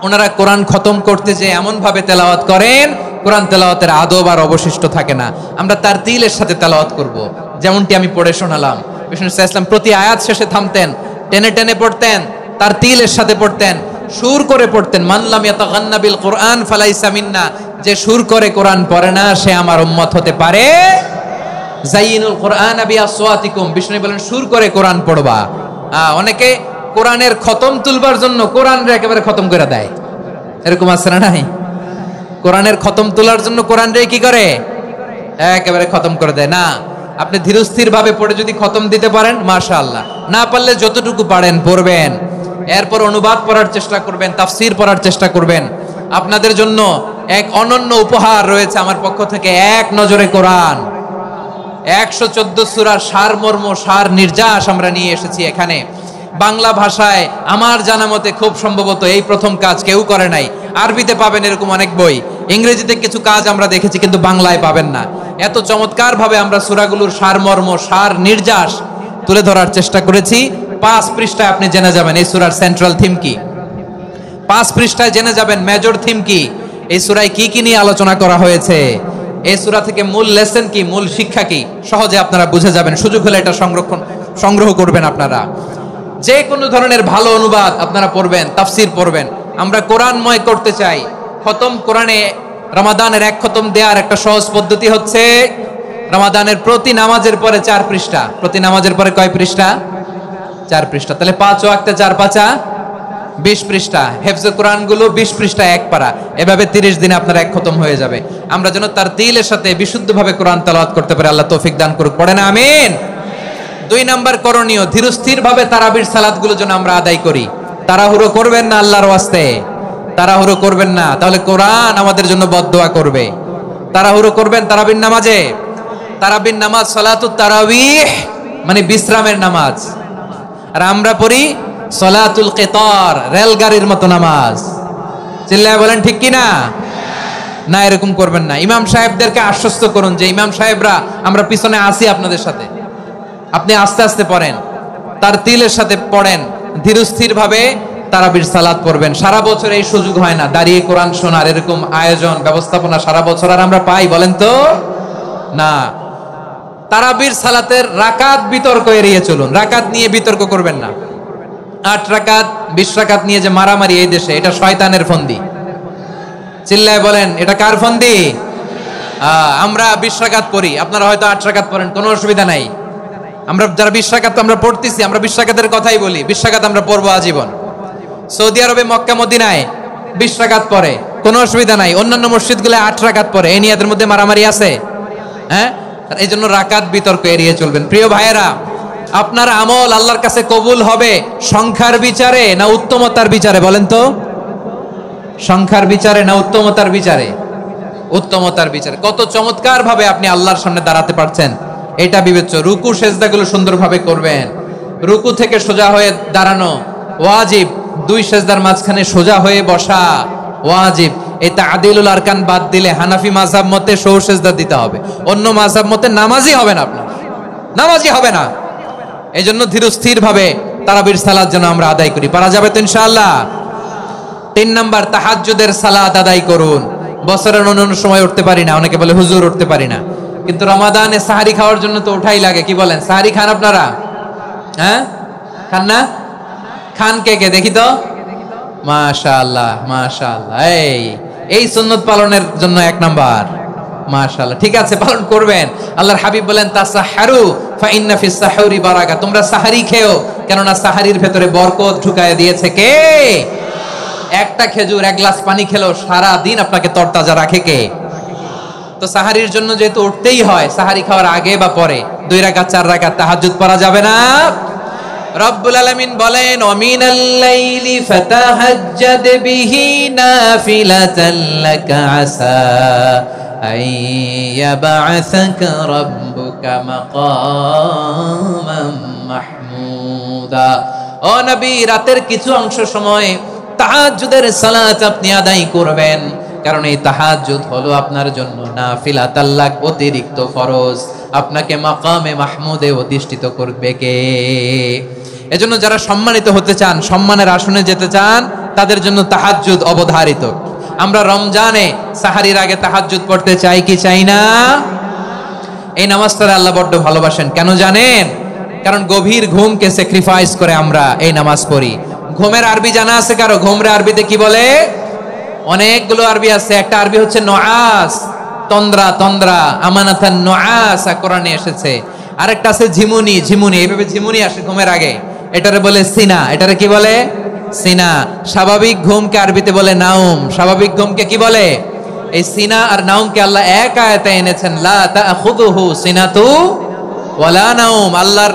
ওনারা কোরআন খতম করতে যে এমন ভাবে তেলাওয়াত করেন, কোরআন তেলাওয়াতের আদব আর অবশিষ্ট থাকে না। আমরা তার তিলের সাথে তেলাওয়াত করব, যেমনটি আমি পড়ে শোনালাম। বিষ্ণু ইসলাম প্রতি আয়াত শেষে থামতেন, টেনে টেনে পড়তেন, তার তিলের সাথে পড়তেন, সুর করে পড়তেন। মান লাম ইয়াতাগান্না বিল কোরআন ফালাইসা মিন্না, যে সুর করে কোরআন পড়ে না সে আমার উম্মত হতে পারে। যাইনুল কোরআন বিআসওয়াতিকুম, বিষ্ণু বলেন সুর করে কোরআন পড়বা। অনেকে কোরআনের খতম তুলবার জন্য কোরআনরে একেবারে খতম করে দেয়, এরকম আছে না নাই? কোরআনের খতম তোলার জন্য কোরআনরে কি করে? একেবারে খতম করে দেয়। না, আপনি ধীরস্থির ভাবে পড়ে যদি খতম দিতে পারেন মাশাআল্লাহ, না পারলে যতটুকু পারেন পড়বেন, এরপর অনুবাদ পড়ার চেষ্টা করবেন, তাফসীর পড়ার চেষ্টা করবেন। আপনাদের জন্য এক অনন্য উপহার রয়েছে আমার পক্ষ থেকে, এক নজরে কোরআন 114 সূরার সারমর্ম সার নির্যাস আমরা নিয়ে এসেছি এখানে বাংলা ভাষায়। আমার জানা মতে খুব সম্ভবত এই প্রথম কাজ কেউ করে নাই। আরবিতে পাবেন এরকম অনেক বই, ইংরেজিতে কিছু কাজ আমরা দেখেছি, কিন্তু বাংলায় পাবেন না। এত চমৎকার ভাবে আমরা সূরাগুলোর সারমর্ম সার নির্যাস তুলে ধরার চেষ্টা করেছি। 5 পৃষ্ঠায় আপনি জেনে যাবেন এই সূরার সেন্ট্রাল থিম কি, 5 পৃষ্ঠায় জেনে যাবেন মেজর থিম কি, এই সূরায় কি কি নিয়ে আলোচনা করা হয়েছে, এই সূরা থেকে মূল লেসন কি, মূল শিক্ষা কি, সহজে আপনারা বুঝে যাবেন। সুযোগ হলে এটা সংগ্রহ করবেন আপনারা। যে কোনো ধরনের ভালো অনুবাদ আপনারা পড়বেন, তাফসীর পড়বেন। আমরা কোরআনময় করতে চাই। খতম কোরআনে রমাদানের 1 খতম দেওয়ার একটা সহজ পদ্ধতি হচ্ছে রমাদানের প্রতি নামাজের পরে 4 পৃষ্ঠা, প্রতি নামাজের পরে কয় পৃষ্ঠা? 4 পৃষ্ঠা। তাহলে 5 ওয়াক্তে 4 পাঁচা 20 পৃষ্ঠা। হেফজে কোরআন গুলো 20 পৃষ্ঠা এক পারা, এভাবে 30 দিনে আপনার 1 খতম হয়ে যাবে। আমরা যেন তার তিলের সাথে বিশুদ্ধভাবে কোরআন তেলাওয়াত করতে পারি, আল্লাহ তৌফিক দান করুক। পড়েন আমিন। 2 নাম্বার করণীয়, ধীরস্থির ভাবে তারাবির সালাত গুলো যেন আমরা আদায় করি। তাড়াহুড়ো করবেন না আল্লাহর ওয়াস্তে, তাড়াহুড়ো করবেন না, তাহলে কোরআন আমাদের জন্য বদদোয়া করবে। তাড়াহুড়ো করবেন তারাবির নামাজে। তারাবির নামাজ সালাতুত তারাবিহ মানে বিশ্রামের নামাজ, আর আমরা পড়ি সালাতুল কিতার, রেলগাড়ির মতো নামাজ। চিল্লায় বলেন ঠিক কি না? না, এরকম করবেন না। ইমাম সাহেবদেরকে আশ্বস্ত করুন যে ইমাম সাহেবরা আমরা পিছনে আসি আপনাদের সাথে, আপনি আস্তে আস্তে পড়েন, তার তিলের সাথে পড়েন, ধীরস্থির ভাবে তারাবির সালাত পড়বেন। সারা বছর এই সুযোগ হয় না দাঁড়িয়ে কোরআন শোনার, এরকম আয়োজন ব্যবস্থাপনা সারা বছর আর আমরা পাই বলেন তো না। তারাবির সালাতের রাকাত বিতর্ক এড়িয়ে চলুন, রাকাত নিয়ে বিতর্ক করবেন না। 8 রাকাত 20 রাকাত নিয়ে যে মারামারি এই দেশে, এটা শয়তানের ফন্দি। চিল্লায় বলেন এটা কার ফন্দি? আমরা 20 রাকাত পড়ি, আপনারা হয়তো 8 রাকাত পড়েন, কোনো অসুবিধা নাই। আমরা যারা 20 রাকাত আমরা পড়তেছি, আমরা 20 রাকাতের কথাই বলি, 20 রাকাত আমরা পড়বো আজীবন। সৌদি আরবে মক্কা মদিনায় 20 রাকাত পড়ে, কোনো অসুবিধা নাই। অন্যান্য মসজিদগুলো 8 রাকাত পড়ে, এই নিয়ে এদের মধ্যে মারামারি আছে? হ্যাঁ, এই জন্য রাকাত বিতর্ক এড়িয়ে চলবেন। প্রিয় ভাইয়েরা, আপনার আমল আল্লাহর কাছে কবুল হবে সংখ্যার বিচারে না উত্তমতার বিচারে বলেন তো? সংখ্যার বিচারে না উত্তমতার বিচারে? উত্তমতার বিচারে। কত চমৎকার ভাবে আপনি আল্লাহর সামনে দাঁড়াতে পারছেন এটা বিবেচ্য। রুকু সেজদাগুলো সুন্দরভাবে করবেন। রুকু থেকে সোজা হয়ে দাঁড়ানো ওয়াজিব, 2 সেজদার মাঝখানে সোজা হয়ে বসা ওয়াজিব। এই তা'দিলুল আরকান বাদ দিলে হানাফি মাযহাব মতে সৌ সেজদা দিতে হবে, অন্য মাযহাব মতে নামাজই হবে না, আপনার নামাজই হবে না। এই জন্য ধীরস্থির ভাবে তারাবির সালাত যেন আমরা আদায় করি। পারা যাবে তো ইনশাআল্লাহ? 3 নাম্বার, তাহাজ্জুদের সালাত আদায় করুন। বছরের অন্যান্য সময় উঠতে পারি না, অনেকে বলে হুজুর উঠতে পারি না, কিন্তু রমাদানে সাহারি খাওয়ার জন্য তো ওঠাই লাগে। কি বলেন, সাহারি খান আপনারা? হ্যাঁ, খান না? খান কে কে দেখি তো? মাশাআল্লাহ মাশাআল্লাহ। এই সুন্নত পালনের জন্য 1 নাম্বার। মাশাআল্লাহ, ঠিক আছে, পালন করবেন। আল্লাহর হাবিব বলেন তাসাহহারু ফা ইন্না ফিস সাহুরি বারাকা, তোমরা সাহারি খেও, কেননা সাহারির ভেতরে বরকত ঢুকায় দিয়েছে কে? একটা খেজুর 1 গ্লাস পানি খেলো সারা দিন আপনাকে তরতাজা রাখে কে? তো সাহারির জন্য যেহেতু উঠতেই হয়, সাহারি খাওয়ার আগে বা পরে 2 রাকাত 4 রাকাত তাহাজ্জুদ পড়া যাবে না? রব্বুল আলামিন বলেন ওয়ামিনাল লাইলি ফাতাহাজ্জাদ বিহি নাফিলাতান লাকা আসা আইয়াবআসাকা রাব্বুকা মাকামান মাহমুদা। ও নবী, রাতের কিছু অংশ সময় তাহাজ্জুদের সালাত আপনি আদায় করবেন, কারণ এই তাহাজ্জুদ হলো আপনার জন্য নাফিলাতাল লাক, অতিরিক্ত ফরজ। আপনাকে মাকামে মাহমুদে অধিষ্ঠিত করবে কে? এজন্য যারা সম্মানিত হতে চান, সম্মানের আসনে যেতে চান, তাদের জন্য তাহাজ্জুদ অবধারিত। আমরা রমজানে সাহারির আগে তাহাজ্জুদ পড়তে চাই কি চাই না? এই নামাজটা আল্লাহ বড্ড ভালোবাসেন। কেন জানেন? কারণ গভীর ঘুমকে স্যাক্রিফাইস করে আমরা এই নামাজ পড়ি। ঘুমের আরবি জানা আছে কারো? ঘুমরে আরবিতে কি বলে? অনেকগুলো আরবি আছে। একটা আরবি হচ্ছে নুআস, তন্দ্রা, তন্দ্রা, আমানাতান নুআস কোরআনে এসেছে। আরেকটা আছে ঝিমুনি, ঝিমুনি, এইভাবে ঝিমুনি আসে ঘুমের আগে, এটারে বলে সিনা। এটারে কি বলে? সিনা। স্বাভাবিক ঘুমকে আরবিতে বলে নাউম। স্বাভাবিক ঘুমকে কি বলে? এই সিনা আর নাউমকে আল্লাহ এক আয়াতে এনেছেন, লা তাখুযুহু সিনাতু ওয়ালা নাউম, আল্লাহর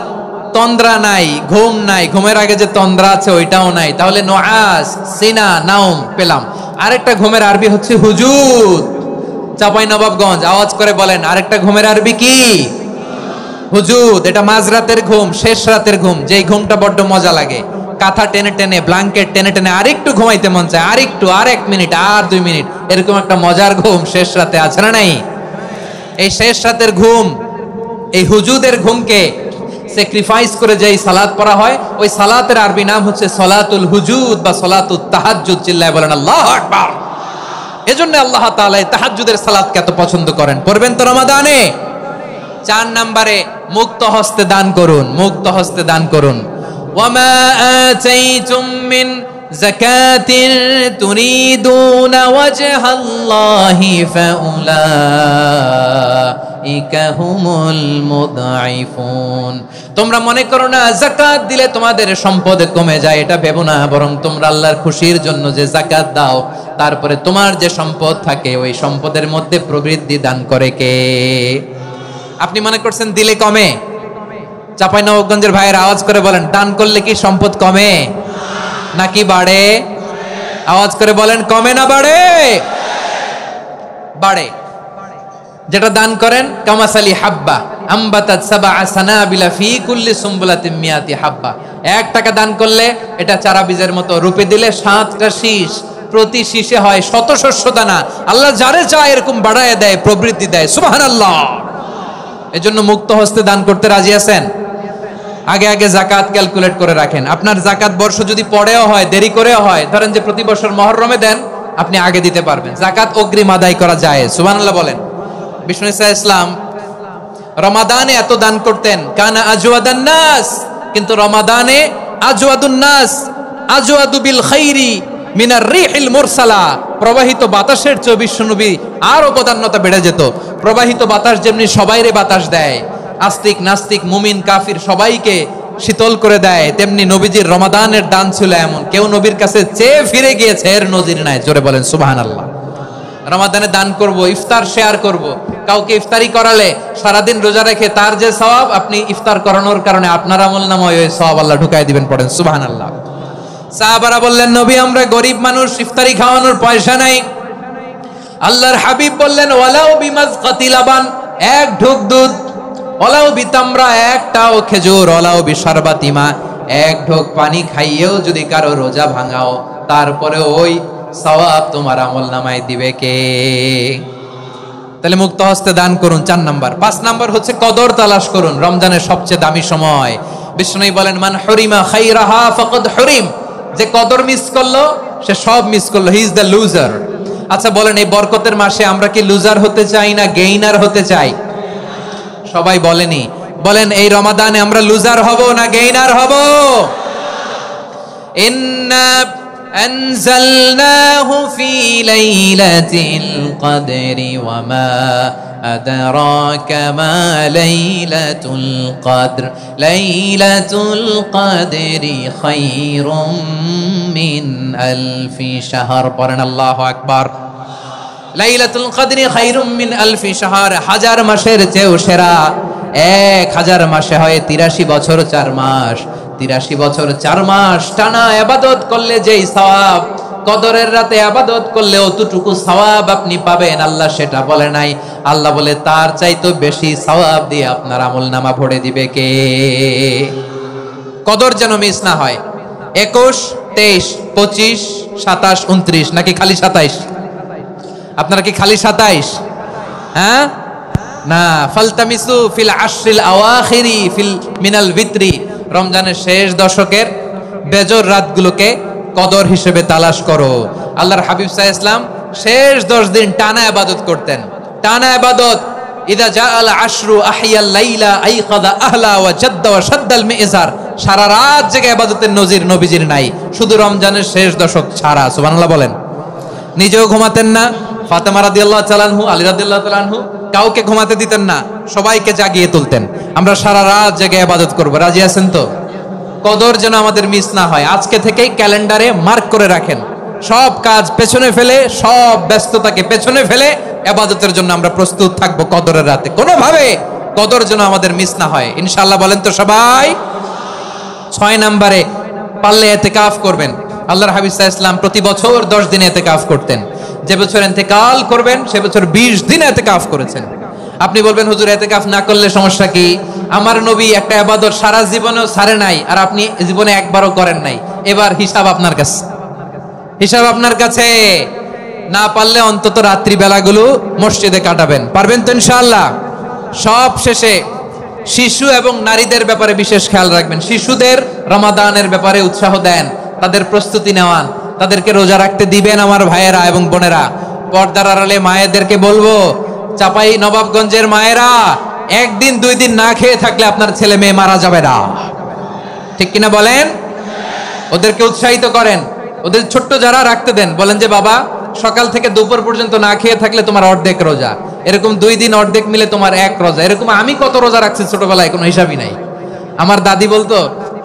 তন্দ্রা নাই, ঘুম নাই, ঘুমের আগে যে তন্দ্রা আছে ওইটাও নাই। তাহলে নুআস, সিনা, নাউম পেলাম। আরেকটা ঘুমের আরবি হচ্ছে হুজুদ। চাঁপাইনবাবগঞ্জ আওয়াজ করে বলেন, আরেকটা ঘুমের আরবি কি? হুজুদ। এটা মাঝরাতের ঘুম, শেষ রাতের ঘুম, যেই ঘুমটা বড্ড মজা লাগে। কাঁথা টেনে টেনে, ব্ল্যাঙ্কেট টেনে টেনে আরেকটু ঘুমাইতে মন চায়, আরেকটু, আর 1 মিনিট, আর 2 মিনিট, এরকম একটা মজার ঘুম শেষ রাতে আছে না নাই? এই শেষ রাতের ঘুম, এই হুজুদের ঘুমকে স্যাক্রিফাইস করে যেই সালাত পড়া হয়, ওই সালাতের আরবি নাম হচ্ছে সলাতুল হুজুদ বা সলাতুত তাহাজ্জুদ। চিল্লায় বলেন আল্লাহু আকবার। এজন্য আল্লাহ তাআলা এই তাহাজ্জুদের সালাতকে এত পছন্দ করেন। পড়বেন তো রমাদানে। 4 নম্বরে মুক্ত হস্তে দান করুন, মুক্ত হস্তে দান করুন। ওয়ামা আতাইতুম মিন যাকাতিন তুরিদুনা ওয়াজহাল্লাহি ফাউলাইকা হুমুল মুদঈফুন। তোমরা মনে করো না যাকাত দিলে তোমাদের সম্পদ কমে যায়, এটা ভেবো না, বরং তোমরা আল্লাহর খুশির জন্য যে যাকাত দাও, তারপরে তোমার যে সম্পদ থাকে ওই সম্পদের মধ্যে প্রবৃদ্ধি দান করে কে? আপনি মনে করছেন দিলে কমে? চাঁপাইনবাবগঞ্জের ভাইয়ের আওয়াজ করে বলেন, দান করলে কি সম্পদ কমে নাকি বাড়ে? আওয়াজ করে বলেন, কমে না বাড়ে? বাড়ে। যেটা দান করেন, কামাসালি হাব্বা আম্বাতাত সাবআ সানাবিলা ফি কুল্লি সুমবুলাতিন মিয়াতি হাব্বা। 1 টাকা দান করলে এটা চারা বীজের মতো, রূপে দিলে 7টা শীষ, প্রতি শীষে হয় 100 শস্য দানা। আল্লাহ যারে চায় এরকম বাড়ায় দেয়, প্রবৃদ্ধি দেয়। সুবহানাল্লাহ। এজন্য মুক্ত হস্তে দান করতে রাজি আছেন? আগে আগে যাকাত ক্যালকুলেট করে রাখেন। আপনার যাকাত বর্ষ যদি পরেও হয়, দেরি করেও হয়, ধরেন যে প্রতি বছর মুহররমে দেন, আপনি আগে দিতে পারবেন। যাকাত অগ্রিম আদায় করা যায়। সুবহানাল্লাহ বলেন। বিষ্ণু ইসলাম রমাদানে এত দান করতেন, কানা আজওয়াদান নাস, কিন্তু রমাদানে আজওয়াদুন নাস আজওয়াদু বিল খাইরি মিনার রিহিল মুরসালা। প্রবাহিত বাতাসের চেয়ে বিশ্বনবী আরো প্রধান্যতা বেড়ে যেত। প্রবাহিত বাতাস যেমনি সবাইরে বাতাস দেয়, আস্তিক নাস্তিক মুমিন কাফির সবাইকে শীতল করে দেয়, তেমনি নবীজির রমাদানের দান ছিল এমন, কেউ নবীর কাছে চেয়ে ফিরে গিয়েছে এর নজির নাই। জোরে বলেন সুবহানাল্লাহ। রমাদানে দান করব, ইফতার শেয়ার করব। কাউকে ইফতারি করালে সারাদিন রোজা রেখে তার যে সওয়াব, আপনি ইফতার করানোর কারণে আপনার আমলনামায় ওই সওয়াব আল্লাহ ঢুকাই দিবেন। পড়েন সুবহানাল্লাহ। সাহাবারা বললেন, নবী আমরা গরিব মানুষ, ইফতারি খাওয়ানোর পয়সা নাই। আল্লাহর হাবিব বললেন, ওয়ালাউ বিমাজকাতি লাবান, 1 ঢোক দুধ, ওয়ালাউ বিতামরা, 1টাও খেজুর, ওয়ালাউ বিশারবাতিমা, 1 ঢোক পানি খাইয়েও যদি কারো রোজা ভাঙাও, তারপরে ওই সওয়াব তোমার আমলনামায় দিবে কে? তাহলে মুক্ত হস্তে দান করুন, 4 নাম্বার। 5 নাম্বার হচ্ছে কদর তালাশ করুন। রমজানের সবচেয়ে দামি সময়। বিষ্ণু বলেন, মান হুরিমা খাইরাহা ফাকাদ হুরিম, যে কদর মিস করলো সে সব মিস করলো, হি ইজ দ্য লুজার। আচ্ছা বলেন, এই বরকতের মাসে আমরা কি লুজার হতে চাই না গেইনার হতে চাই? সবাই বলেনি, বলেন এই রমাদানে আমরা লুজার হব না গেইনার হব? ইন্না আনজালনাহু ফি লাইলাতিল কদরি ওয়া মা আদরাকা মা লাইলাতুল কদর লাইলাতুল কদরি খায়রুম মিন আলফি শাহর। পড়েন আল্লাহু আকবার। লাইলাতুল কদরি খায়রুম মিন আলফি শাহর, 1000 মাসের চেয়েও সেরা। 1000 মাসে হয় 83 বছর 4 মাস। 83 বছর 4 মাস টানা ইবাদত করলে যেই সওয়াব, কদরের রাতে ইবাদত করলে অতটুকু সওয়াব আপনি পাবেন। আল্লাহ সেটা বলে নাই, আল্লাহ বলে তার চাইতে বেশি সওয়াব দিয়ে আপনার আমলনামা ভরে দিবে কে? কদর যেন মিস না হয়। 21, 23, 25, 27, 29 নাকি খালি 27? আপনারা কি খালি 27? হ্যাঁ না, ফালতামিসু ফিল আশরিল আওয়াখিরি ফিল মিনাল ভিতরি, রমজানের শেষ দশকের বেজর রাতগুলোকে কদর হিসেবে তালাশ করো। আল্লাহর হাবিব সাল্লাল্লাহু আলাইহি ওয়াসাল্লাম শেষ 10 দিন টানা ইবাদত করতেন, টানা ইবাদত। ইদা জাআল আশরু আহিয়াল লাইলা আইকাদা আহলা ওয়া জাদ্দা ওয়া শাদ্দাল মিজার। সারা রাত জেগে ইবাদতের নজির নবীজির নাই, শুধু রমজানের শেষ দশক ছাড়া। সুবহানাল্লাহ বলেন। নিজেও ঘুমাতেন না, ফাতেমা রাদিয়াল্লাহু তাআলা আনহু, আলী রাদিয়াল্লাহু তাআলা আনহু কাউকে ঘুমাতে দিতেন না, সবাইকে জাগিয়ে তুলতেন। আমরা সারা রাত জেগে ইবাদত করব। রাজি আছেন তো? কদর যেন আমাদের মিস না হয়। আজকে থেকেই ক্যালেন্ডারে মার্ক করে রাখেন, সব কাজ পেছনে ফেলে, সব ব্যস্ততাকে পেছনে ফেলে ইবাদতের জন্য আমরা প্রস্তুত থাকবো কদরের রাতে। কোনোভাবে কদর যেন আমাদের মিস না হয় ইনশাআল্লাহ। বলেন তো সবাই। 6 নম্বরে পারলে ইতিকাফ করবেন। আল্লাহর হাবিব সাল্লাল্লাহু আলাইহি ওয়াসাল্লাম প্রতি বছর 10 দিন ইতিকাফ করতেন। যে বছর ইন্তেকাল করবেন সে বছর 20 দিন ইতিকাফ করেছেন। আপনি বলবেন হুজুর ইতিকাফ না করলে সমস্যা কি? আমার নবী একটা ইবাদত সারা জীবনেও ছাড়ে নাই, আর আপনি জীবনে একবারও করেন নাই। এবার হিসাব আপনার কাছে, হিসাব আপনার কাছে। না পারলে অন্তত রাত্রি বেলাগুলো মসজিদে কাটাবেন। পারবেন তো ইনশাআল্লাহ। সব শেষে শিশু এবং নারীদের ব্যাপারে বিশেষ খেয়াল রাখবেন। শিশুদের রমাদানের ব্যাপারে উৎসাহ দেন, তাদের প্রস্তুতি নেওয়ান, তাদেরকে রোজা রাখতে দিবেন। আমার ভাইয়েরা এবং বোনেরা, পর্দার আড়ালে মায়েদেরকে বলবো, চাপাই নবাবগঞ্জের মায়েরা, একদিন 2 দিন না খেয়ে থাকলে আপনার ছেলে মেয়ে মারা যাবে না, ঠিক কিনা বলেন? ওদেরকে উৎসাহিত করেন, ওদের ছোট্ট যারা রাখতে দেন, বলেন যে বাবা সকাল থেকে দুপুর পর্যন্ত না খেয়ে থাকলে তোমার অর্ধেক রোজা, এরকম 2 দিন অর্ধেক মিলে তোমার 1 রোজা। এরকম আমি কত রোজা রাখছি ছোটবেলায় কোনো হিসাবই নাই। আমার দাদি বলতো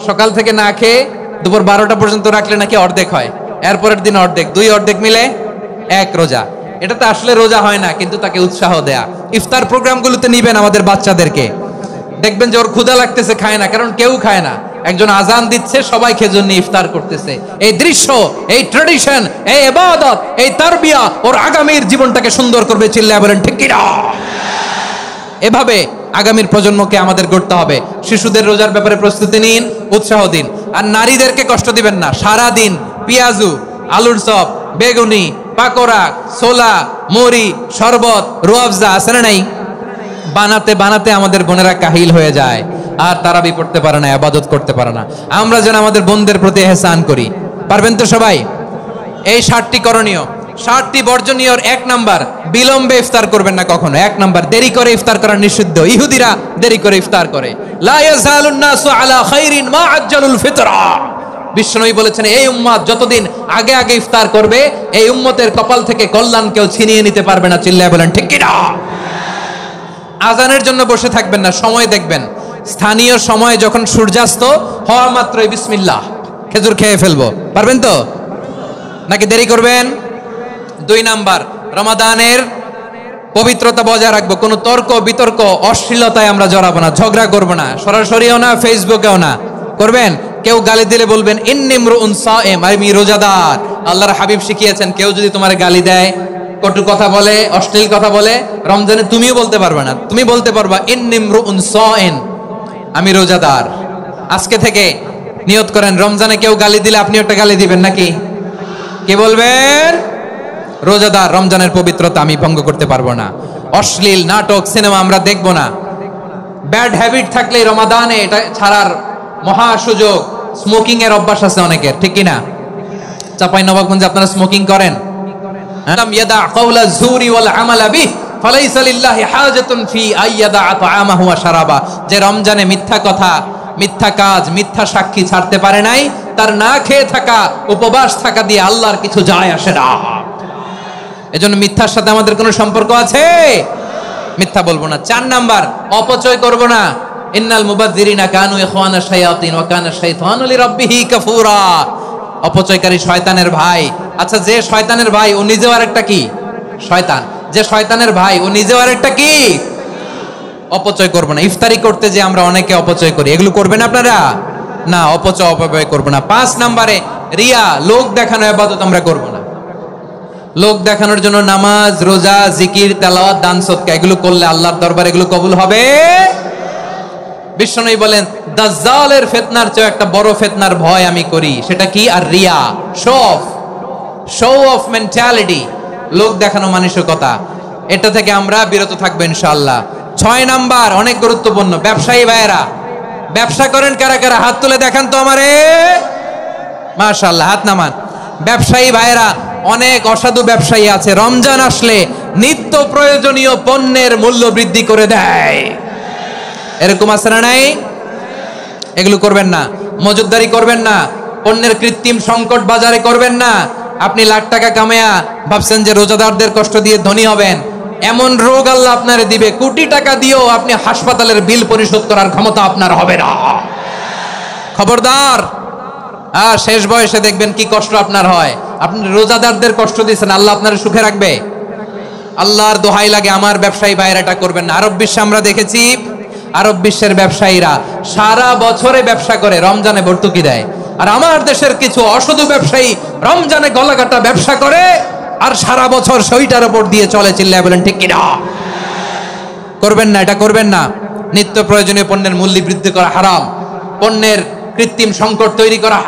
সকাল থেকে না খেয়ে দুপুর 12টা পর্যন্ত রাখলে নাকি অর্ধেক হয়, এরপরের দিন অর্ধেক, 2 অর্ধেক মিলে 1 রোজা। এটা তো আসলে রোজা হয় না, কিন্তু তাকে উৎসাহ দেয়া। ইফতার প্রোগ্রামগুলোতে নিবেন আমাদের বাচ্চাদেরকে, দেখবেন যে ওর ক্ষুধা লাগতেছে, খায় না, কারণ কেউ খায় না। একজন আজান দিচ্ছে, সবাই খেজুর নিয়ে ইফতার করতেছে। এই দৃশ্য, এই ট্র্যাডিশন, এই ইবাদত, এই তারবিয়া ওর আগামীর জীবনটাকে সুন্দর করবে। চিল্লায় বলেন ঠিক কি না? এভাবে আগামীর প্রজন্মকে আমাদের গড়তে হবে। শিশুদের রোজার ব্যাপারে প্রস্তুতি নিন, উৎসাহ দিন। আর নারীদেরকে কষ্ট দিবেন না। সারা দিন পেঁয়াজু, আলুর চপ, বেগুনি, পাকোড়া, ছোলা, মুড়ি, শরবত, রুয়াবজা আছে না নাই? বানাতে বানাতে আমাদের বোনেরা কাহিল হয়ে যায়, আর তারাবি পড়তে পারে না, ইবাদত করতে পারে না। আমরা যেন আমাদের বোনদের প্রতি ইহসান করি। পারবেন তো সবাই? এই 7টি করণীয়, 7টি বর্জনীয়। 1 নাম্বার, বিলম্বে ইফতার করবেন না কখনো। 1 নাম্বার, দেরি করে ইফতার করা নিষিদ্ধ। ইহুদিরা দেরি করে ইফতার করে। লা ইয়াজালুন নাসু আলা খাইরিন মা আজ্জালুল ফিতরা। বিশ্বনবী বলেছেন এই উম্মত যতদিন আগে আগে ইফতার করবে, এই উম্মতের কপাল থেকে কল্যাণ কেউ ছিনিয়ে নিতে পারবে না। চিল্লায় বলেন ঠিক কি না? আজানের জন্য বসে থাকবেন না, সময় দেখবেন। স্থানীয় সময় যখন সূর্যাস্ত হওয়া মাত্রই বিসমিল্লাহ, খেজুর খেয়ে ফেলবো। পারবেন তো নাকি দেরি করবেন? 2 নাম্বার, রমাদানের পবিত্রতা বজায় রাখবো। কোনো তর্ক বিতর্ক অশ্লীলতায় আমরা জড়াবো না, ঝগড়া করবো না, সরাসরিও না, ফেসবুকেও না। করবেন? কেউ গালি দিলে বলবেন ইন্নিমরুউন সায়েম, আমি রোজাদার। আল্লাহর হাবিব শিখিয়েছেন কেউ যদি তোমার গালি দেয়, কটু কথা বলে, অশ্লীল কথা বলে, রমজানে তুমিও বলতে পারবে না। তুমি বলতে পারবা ইন্নিমরুউন সায়েম, আমি রোজাদার। আজকে থেকে নিয়ত করেন, রমজানে কেউ গালি দিলে আপনি একটা গালি দিবেন নাকি? কি বলবেন? রোজাদার, রমজানের পবিত্রতা আমি ভঙ্গ করতে পারবো না। অশ্লীল নাটক, সিনেমা আমরা দেখবো না। ব্যাড হ্যাবিট থাকলে রমাদানে এটা ছাড়ার মহা সুযোগ। স্মোকিং এর অভ্যাস আছে অনেকের, ঠিক কিনা? চাপাই নবাবগঞ্জে আপনারা স্মোকিং করেন? ইয়াদা কাওলা যুরি ওয়াল আমালা বিহি ফালাইসা লিল্লাহি হাজাতুন ফি আইয়াদা তাআমাহু ওয়া শারাবা। যে রমজানে মিথ্যা কথা, মিথ্যা কাজ, মিথ্যা সাক্ষী ছাড়তে পারে নাই, তার না খেয়ে থাকা, উপবাস থাকা দিয়ে আল্লাহর কিছু যায় আসে না। এজন্য মিথ্যার সাথে আমাদের কোনো সম্পর্ক আছে? মিথ্যা বলবো না। 4 নাম্বার, অপচয় করব না। ইন্নাল মুবাযযিরিনা কানু ইখওয়ানা শায়াতিন ওয়া কানা শাইতানু লিরাব্বিহি কাফুরা। অপচয়কারী শয়তানের ভাই। আচ্ছা, যে শয়তানের ভাই ও নিজেও আরেকটা কি? শয়তান। যে শয়তানের ভাই ও নিজেও আরেকটা কি? অপচয় করব না। ইফতারি করতে যে আমরা অনেকে অপচয় করি, এগুলো করবেন আপনারা না। অপচয় অপব্যয় করব না। 5 নম্বরে রিয়া, লোক দেখানো ইবাদত আমরা করব না। লোক দেখানোর জন্য নামাজ, রোজা, জিকির, তেলাওয়াত, দান, সদকা এগুলো করলে আল্লাহর দরবারে এগুলো কবুল হবে। বিশ্বনবী বলেন দাজ্জালের ফিতনার চেয়ে একটা বড় ফিতনার ভয় আমি করি, সেটা কি? আর রিয়া, শো অফ মেন্টালিটি, লোক দেখানো মানসিকতা। এটা থেকে আমরা বিরত থাকবো ইনশাআল্লাহ। 6 নাম্বার, অনেক গুরুত্বপূর্ণ। ব্যবসায়ী ভাইয়েরা, ব্যবসা করেন কারা কারা? হাত তুলে দেখান তো আমারে। মাশাআল্লাহ, হাত নামান। ব্যবসায়ী ভাইয়েরা, অনেক অসাধু ব্যবসায়ী আছে, রমজান আসলে নিত্য প্রয়োজনীয় পণ্যের মূল্য বৃদ্ধি করে দেয়। এরকম আছে না নাই? এগুলো করবেন না। মজুদদারি করবেন না। পণ্যের কৃত্রিম সংকট বাজারে করবেন না। আপনি লাখ টাকা কামায়া ভাবছেন যে রোজাদারদের কষ্ট দিয়ে ধনী হবেন, এমন রোগ আল্লাহ আপনারে দিবে, কোটি টাকা দিয়েও আপনি হাসপাতালের বিল পরিশোধ করার ক্ষমতা আপনার হবে না। খবরদার। শেষ বয়সে দেখবেন কি কষ্ট আপনার হয়। আপনি রোজাদারদের কষ্ট দিচ্ছেন, আল্লাহ আপনার সুখে রাখবে? আল্লাহর দোহাই লাগে, আমার ব্যবসায়ী ভাইয়েরা এটা করবেন না। আরব বিশ্বে আমরা দেখেছি আরব বিশ্বের ব্যবসায়ীরা সারা বছরে ব্যবসা করে, রমজানে ভর্তুকি দেয়। আর আমার দেশের কিছু অসাধু ব্যবসায়ী রমজানে গলাকাটা ব্যবসা করে আর সারা বছর সইটার উপর দিয়ে চলে। চিল্লায় বলেন ঠিক কিনা? করবেন না, এটা করবেন না। নিত্য প্রয়োজনীয় পণ্যের মূল্য বৃদ্ধি করা হারাম, পণ্যের কৃত্রিম সংকট তৈরি করা